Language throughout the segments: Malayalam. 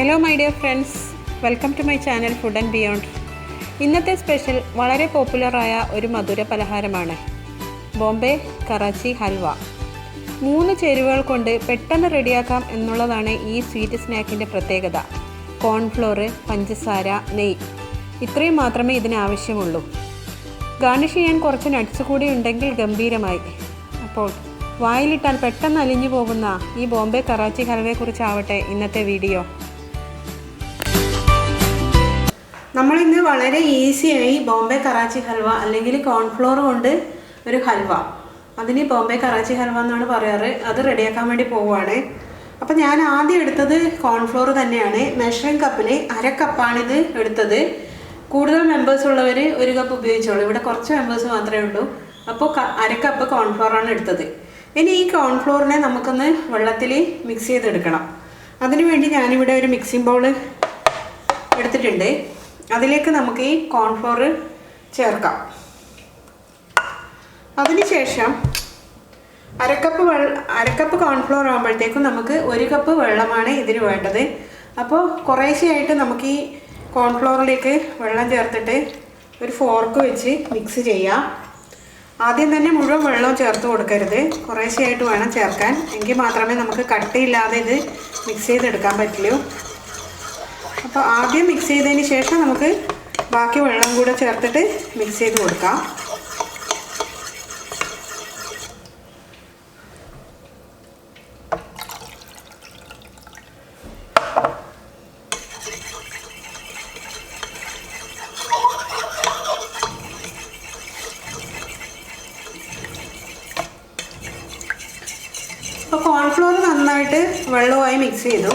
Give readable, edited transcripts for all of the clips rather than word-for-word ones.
Hello my dear friends, welcome to my channel food and beyond. ഇന്നത്തെ സ്പെഷ്യൽ വളരെ പോപ്പുലറായ ഒരു മധുര പലഹാരമാണ് ബോംബെ കറാച്ചി ഹൽവ. 3 ചേരുവകൾ കൊണ്ട് പെട്ടെന്ന് റെഡിയാക്കാം എന്നുള്ളതാണ് ഈ സ്വീറ്റ് സ്നാക്കിൻ്റെ പ്രത്യേകത. കോൺഫ്ലോർ, പഞ്ചസാര, നെയ്യ്, ഇത്രയും മാത്രമേ ഇതിന് ആവശ്യമുള്ളൂ. ഗാർണിഷ് ചെയ്യാൻ കുറച്ച് നട്ട്സ് കൂടി ഉണ്ടെങ്കിൽ ഗംഭീരമായി. അപ്പോൾ വായിലിട്ടാൽ പെട്ടെന്ന് അലിഞ്ഞു പോകുന്ന ഈ ബോംബെ കറാച്ചി ഹൽവയെക്കുറിച്ചാവട്ടെ ഇന്നത്തെ വീഡിയോ. നമ്മളിന്ന് വളരെ ഈസിയായി ബോംബെ കറാച്ചി ഹൽവ അല്ലെങ്കിൽ കോൺഫ്ലോർ കൊണ്ട് ഒരു ഹൽവ, അതിന് ബോംബെ കറാച്ചി ഹൽവ എന്നാണ് പറയാറ്, അത് റെഡിയാക്കാൻ വേണ്ടി പോവുകയാണ്. അപ്പോൾ ഞാൻ ആദ്യം എടുത്തത് കോൺഫ്ലോർ തന്നെയാണ്. മെഷറിംഗ് കപ്പിൽ 1/2 കപ്പാണിത് എടുത്തത്. കൂടുതൽ മെമ്പേഴ്സ് ഉള്ളവർ 1 കപ്പ് ഉപയോഗിച്ചോളൂ. ഇവിടെ കുറച്ച് മെമ്പേഴ്സ് മാത്രമേ ഉള്ളൂ. അപ്പോൾ 1/2 കപ്പ് കോൺഫ്ലോറാണ് എടുത്തത്. ഇനി ഈ കോൺഫ്ലോറിനെ നമുക്കൊന്ന് വെള്ളത്തിൽ മിക്സ് ചെയ്തെടുക്കണം. അതിനുവേണ്ടി ഞാനിവിടെ ഒരു മിക്സിംഗ് ബൗൾ എടുത്തിട്ടുണ്ട്. അതിലേക്ക് നമുക്ക് ഈ കോൺഫ്ലോർ ചേർക്കാം. അതിനുശേഷം 1/2 കപ്പ് കോൺഫ്ലോർ ആകുമ്പോഴത്തേക്കും നമുക്ക് 1 കപ്പ് വെള്ളമാണ് ഇതിന് വേണ്ടത്. അപ്പോൾ കുറേശ്ശെയായിട്ട് നമുക്ക് ഈ കോൺഫ്ലോറിലേക്ക് വെള്ളം ചേർത്തിട്ട് ഒരു ഫോർക്ക് വെച്ച് മിക്സ് ചെയ്യാം. ആദ്യം തന്നെ മുഴുവൻ വെള്ളവും ചേർത്ത് കൊടുക്കരുത്, കുറേശ്ശെയായിട്ട് വേണം ചേർക്കാൻ. എങ്കിൽ മാത്രമേ നമുക്ക് കട്ടിയില്ലാതെ ഇത് മിക്സ് ചെയ്തെടുക്കാൻ പറ്റുള്ളൂ. അപ്പോൾ ആദ്യം മിക്സ് ചെയ്തതിന് ശേഷം നമുക്ക് ബാക്കി വെള്ളം കൂടെ ചേർത്തിട്ട് മിക്സ് ചെയ്ത് കൊടുക്കാം. അപ്പോൾ കോൺഫ്ലോർ നന്നായിട്ട് വെള്ളവുമായി മിക്സ് ചെയ്തു.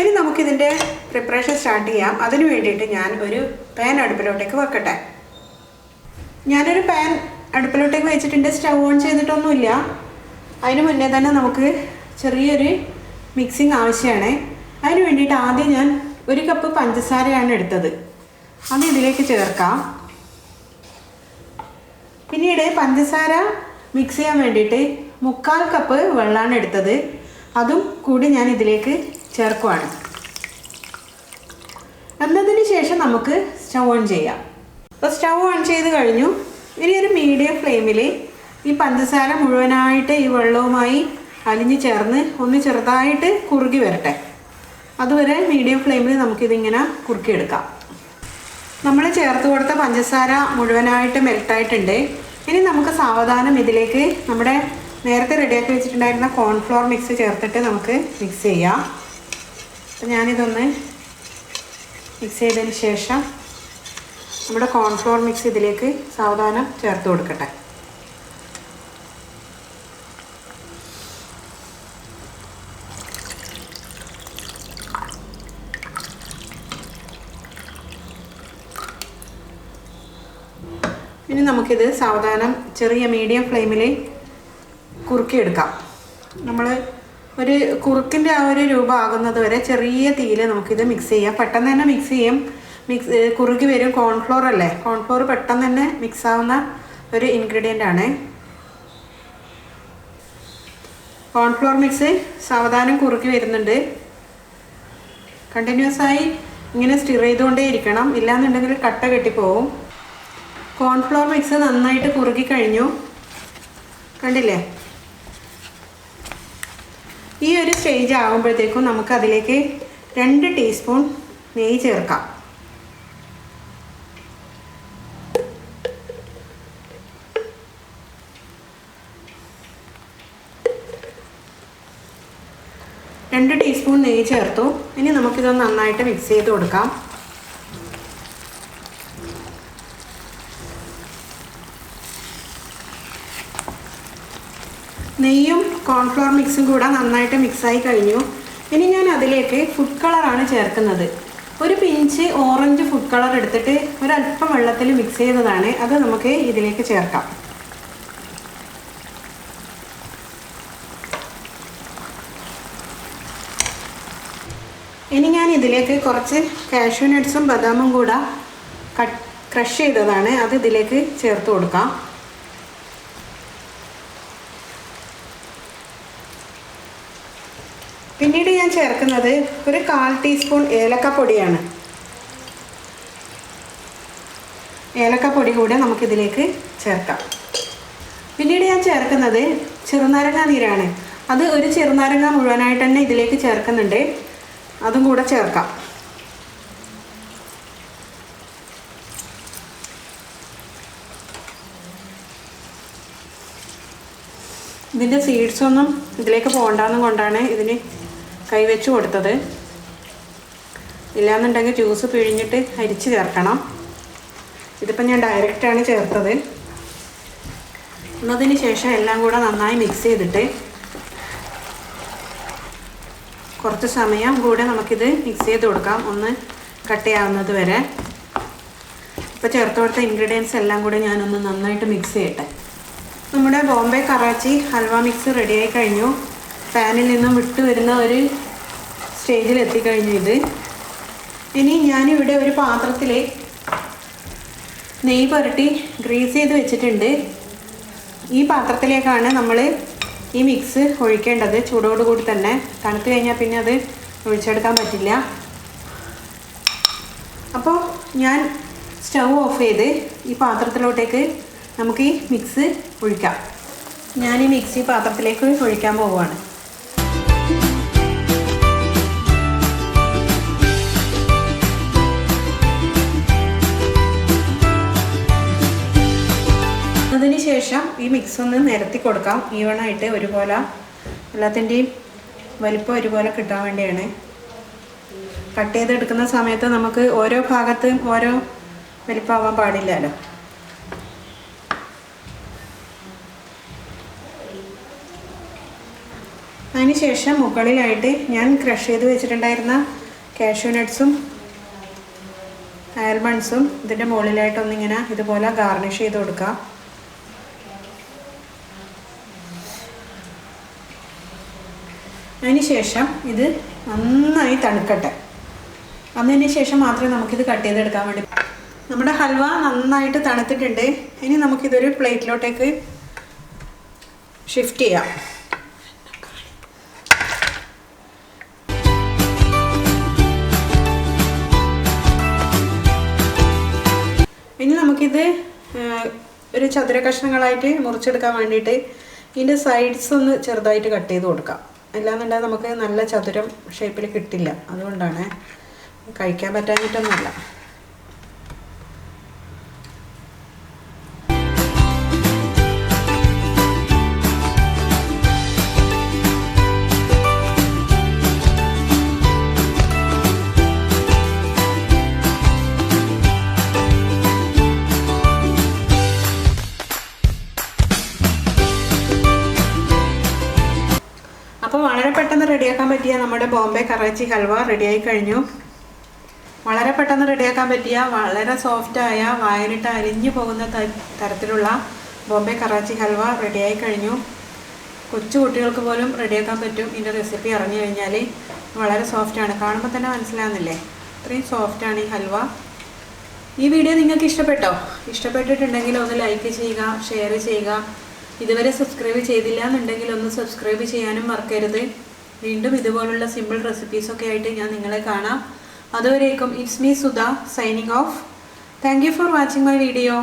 ഇനി നമുക്കിതിൻ്റെ പ്രിപ്പറേഷൻ സ്റ്റാർട്ട് ചെയ്യാം. അതിന് വേണ്ടിയിട്ട് ഞാൻ ഒരു പാൻ അടുപ്പിലോട്ടേക്ക് വെക്കട്ടെ. ഞാനൊരു പാൻ അടുപ്പിലോട്ടേക്ക് വെച്ചിട്ടുണ്ട്. സ്റ്റവ് ഓൺ ചെയ്തിട്ടൊന്നുമില്ല. അതിന് മുന്നേ തന്നെ നമുക്ക് ചെറിയൊരു മിക്സിങ് ആവശ്യമാണ്. അതിന് വേണ്ടിയിട്ട് ആദ്യം ഞാൻ 1 കപ്പ് പഞ്ചസാരയാണ് എടുത്തത്. അത് ഇതിലേക്ക് ചേർക്കാം. പിന്നീട് പഞ്ചസാര മിക്സ് ചെയ്യാൻ വേണ്ടിയിട്ട് 3/4 കപ്പ് വെള്ളമാണ് എടുത്തത്. അതും കൂടി ഞാൻ ഇതിലേക്ക് ചേർക്കുവാണ്. എന്നതിന് ശേഷം നമുക്ക് സ്റ്റവ് ഓൺ ചെയ്യാം. അപ്പോൾ സ്റ്റവ് ഓൺ ചെയ്ത് കഴിഞ്ഞു. ഇനി ഒരു മീഡിയം ഫ്ലെയിമിൽ ഈ പഞ്ചസാര മുഴുവനായിട്ട് ഈ വെള്ളവുമായി അലിഞ്ഞ് ചേർന്ന് ഒന്ന് ചെറുതായിട്ട് കുറുകി വരട്ടെ. അതുവരെ മീഡിയം ഫ്ലെയിമിൽ നമുക്കിതിങ്ങനെ കുറുക്കിയെടുക്കാം. നമ്മൾ ചേർത്ത് കൊടുത്ത പഞ്ചസാര മുഴുവനായിട്ട് മെൽട്ടായിട്ടുണ്ട്. ഇനി നമുക്ക് സാവധാനം ഇതിലേക്ക് നമ്മുടെ നേരത്തെ റെഡിയാക്കി വെച്ചിട്ടുണ്ടായിരുന്ന കോൺഫ്ലോർ മിക്സ് ചേർത്തിട്ട് നമുക്ക് മിക്സ് ചെയ്യാം. അപ്പോൾ ഞാനിതൊന്ന് മിക്സ് ചെയ്തതിന് ശേഷം നമ്മുടെ കോൺഫ്ലോർ മിക്സ് ഇതിലേക്ക് സാവധാനം ചേർത്ത് കൊടുക്കട്ടെ. ഇനി നമുക്കിത് സാവധാനം ചെറിയ മീഡിയം ഫ്ലെയിമിൽ കുറുക്കിയെടുക്കാം. നമ്മൾ ഒരു കുറുക്കിൻ്റെ ആ ഒരു രൂപം ആകുന്നത് വരെ ചെറിയ തീയിൽ നമുക്കിത് മിക്സ് ചെയ്യാം. പെട്ടെന്ന് തന്നെ മിക്സ് ചെയ്യും. കുറുകി വരും. കോൺഫ്ലോർ അല്ലേ, കോൺഫ്ലോർ പെട്ടെന്ന് തന്നെ മിക്സ് ആവുന്ന ഒരു ഇൻഗ്രീഡിയൻ്റ് ആണ്. കോൺഫ്ലോർ മിക്സ് സാവധാനം കുറുക്കി വരുന്നുണ്ട്. കണ്ടിന്യൂസ് ആയി ഇങ്ങനെ സ്റ്റിർ ചെയ്തുകൊണ്ടേ ഇരിക്കണം, ഇല്ലാന്നുണ്ടെങ്കിൽ കട്ട കെട്ടിപ്പോവും. കോൺഫ്ലോർ മിക്സ് നന്നായിട്ട് കുറുകി കഴിഞ്ഞു, കണ്ടില്ലേ? ഈ ഒരു സ്റ്റേജ് ആകുമ്പോഴത്തേക്കും നമുക്കതിലേക്ക് 2 ടീസ്പൂൺ നെയ്യ് ചേർക്കാം. രണ്ട് ടീസ്പൂൺ നെയ്യ് ചേർത്തു. ഇനി നമുക്കിതൊന്ന് നന്നായിട്ട് മിക്സ് ചെയ്ത് കൊടുക്കാം. നെയ്യും കോൺഫ്ലോർ മിക്സും കൂടെ നന്നായിട്ട് മിക്സായി കഴിഞ്ഞു. ഇനി ഞാൻ അതിലേക്ക് ഫുഡ് കളറാണ് ചേർക്കുന്നത്. ഒരു പിഞ്ച് ഓറഞ്ച് ഫുഡ് കളർ എടുത്തിട്ട് ഒരല്പം വെള്ളത്തിൽ മിക്സ് ചെയ്തതാണ്. അത് നമുക്ക് ഇതിലേക്ക് ചേർക്കാം. ഇനി ഞാൻ ഇതിലേക്ക് കുറച്ച് കാഷ്യൂ നട്ട്സും ബദാമും കൂടെ ക്രഷ് ചെയ്തതാണ്, അത് ഇതിലേക്ക് ചേർത്ത് കൊടുക്കാം. പിന്നീട് ഞാൻ ചേർക്കുന്നത് ഒരു 1/4 ടീസ്പൂൺ ഏലക്കപ്പൊടിയാണ്. ഏലക്കപ്പൊടി കൂടെ നമുക്കിതിലേക്ക് ചേർക്കാം. പിന്നീട് ഞാൻ ചേർക്കുന്നത് ചെറുനാരങ്ങ നീരാണ്. അത് ഒരു ചെറുനാരങ്ങ മുഴുവനായിട്ട് തന്നെ ഇതിലേക്ക് ചേർക്കുന്നുണ്ട്. അതും കൂടെ ചേർക്കാം. ഇതിൻ്റെ സീഡ്സൊന്നും ഇതിലേക്ക് പോകണ്ടെന്നും കൊണ്ടാണ് ഇതിന് കൈവച്ച് കൊടുത്തത്. ഇല്ലാന്നുണ്ടെങ്കിൽ ജ്യൂസ് പിഴിഞ്ഞിട്ട് അരിച്ച് ചേർക്കണം. ഇതിപ്പോൾ ഞാൻ ഡയറക്റ്റാണ് ചേർത്തത്. എന്നതിന് ശേഷം എല്ലാം കൂടെ നന്നായി മിക്സ് ചെയ്തിട്ട് കുറച്ച് സമയം കൂടെ നമുക്കിത് മിക്സ് ചെയ്ത് കൊടുക്കാം, ഒന്ന് കട്ടയാവുന്നത് വരെ. ഇപ്പോൾ ചേർത്ത് കൊടുത്ത ഇൻഗ്രീഡിയൻസ് എല്ലാം കൂടെ ഞാനൊന്ന് നന്നായിട്ട് മിക്സ് ചെയ്യട്ടെ. നമ്മുടെ ബോംബെ കറാച്ചി ഹൽവ മിക്സ് റെഡിയായി കഴിഞ്ഞു. പാനിൽ നിന്നും വിട്ട് വരുന്ന ഒരു സ്റ്റേജിൽ എത്തിക്കഴിഞ്ഞു ഇത്. ഇനി ഞാനിവിടെ ഒരു പാത്രത്തിൽ നെയ്യ് പുരട്ടി ഗ്രീസ് ചെയ്ത് വെച്ചിട്ടുണ്ട്. ഈ പാത്രത്തിലേക്കാണ് നമ്മൾ ഈ മിക്സ് ഒഴിക്കേണ്ടത്. ചൂടോടുകൂടി തന്നെ. തണുത്ത് കഴിഞ്ഞാൽ പിന്നെ അത് ഒഴിച്ചെടുക്കാൻ പറ്റില്ല. അപ്പോൾ ഞാൻ സ്റ്റൗ ഓഫ് ചെയ്ത് ഈ പാത്രത്തിലോട്ടേക്ക് നമുക്ക് ഈ മിക്സ് ഒഴിക്കാം. ഞാൻ ഈ മിക്സ് ഈ പാത്രത്തിലേക്ക് ഒഴിക്കാൻ പോവുകയാണ്. അതിന് ശേഷം ഈ മിക്സ് ഒന്ന് നിരത്തി കൊടുക്കാം, ഈവണായിട്ട് ഒരുപോലെ. എല്ലാത്തിൻ്റെയും വലിപ്പം ഒരുപോലെ കിട്ടാൻ വേണ്ടിയാണ്. കട്ട് ചെയ്തെടുക്കുന്ന സമയത്ത് നമുക്ക് ഓരോ ഭാഗത്തും ഓരോ വലിപ്പമാവാൻ പാടില്ലല്ലോ. അതിന് ശേഷം മുകളിലായിട്ട് ഞാൻ ക്രഷ് ചെയ്ത് വെച്ചിട്ടുണ്ടായിരുന്ന കാഷ്യൂ നട്ട്സും ആൽമണ്ട്സും ഇതിൻ്റെ മുകളിലായിട്ടൊന്നിങ്ങനെ ഇതുപോലെ ഗാർണിഷ് ചെയ്ത് കൊടുക്കാം. അതിന് ശേഷം ഇത് നന്നായി തണുക്കട്ടെ. അതിന് ശേഷം മാത്രമേ നമുക്കിത് കട്ട് ചെയ്തെടുക്കാൻ വേണ്ടി. നമ്മുടെ ഹൽവ നന്നായിട്ട് തണുത്തിട്ടുണ്ട്. ഇനി നമുക്കിതൊരു പ്ലേറ്റിലോട്ടേക്ക് ഷിഫ്റ്റ് ചെയ്യാം. ഇനി നമുക്കിത് ഒരു ചതുര കഷ്ണങ്ങളായിട്ട് മുറിച്ചെടുക്കാൻ വേണ്ടിയിട്ട് ഇതിൻ്റെ സൈഡ്സ് ഒന്ന് ചെറുതായിട്ട് കട്ട് ചെയ്ത് കൊടുക്കാം. അല്ലാന്നുണ്ടെങ്കിൽ നമുക്ക് നല്ല ചതുരം ഷേപ്പിൽ കിട്ടില്ല. അതുകൊണ്ടാണ്, കഴിക്കാൻ പറ്റാഞ്ഞിട്ടൊന്നുമല്ല. അപ്പോൾ വളരെ പെട്ടെന്ന് റെഡിയാക്കാൻ പറ്റിയ നമ്മുടെ ബോംബെ കറാച്ചി ഹൽവ റെഡിയായി കഴിഞ്ഞു. വളരെ പെട്ടെന്ന് റെഡിയാക്കാൻ പറ്റിയ വളരെ സോഫ്റ്റായ വായിലിട്ട് അരിഞ്ഞു പോകുന്ന തരത്തിലുള്ള ബോംബെ കറാച്ചി ഹൽവ റെഡിയായി കഴിഞ്ഞു. കൊച്ചു കുട്ടികൾക്ക് പോലും റെഡിയാക്കാൻ പറ്റും. ഇതിൻ്റെ റെസിപ്പി അറിഞ്ഞു കഴിഞ്ഞാൽ വളരെ സോഫ്റ്റാണ്. കാണുമ്പോൾ തന്നെ മനസ്സിലാകുന്നില്ലേ, ഇത്രയും സോഫ്റ്റാണ് ഈ ഹൽവ. ഈ വീഡിയോ നിങ്ങൾക്ക് ഇഷ്ടപ്പെട്ടോ? ഇഷ്ടപ്പെട്ടിട്ടുണ്ടെങ്കിൽ ഒന്ന് ലൈക്ക് ചെയ്യുക, ഷെയർ ചെയ്യുക. ഇതുവരെ സബ്സ്ക്രൈബ് ചെയ്തില്ല എന്നുണ്ടെങ്കിൽ ഒന്ന് സബ്സ്ക്രൈബ് ചെയ്യാനും മറക്കരുത്. വീണ്ടും ഇതുപോലുള്ള സിമ്പിൾ റെസിപ്പീസൊക്കെ ആയിട്ട് ഞാൻ നിങ്ങളെ കാണാം. അതുവരേക്കും it's me Sudha signing off. Thank you for watching my video.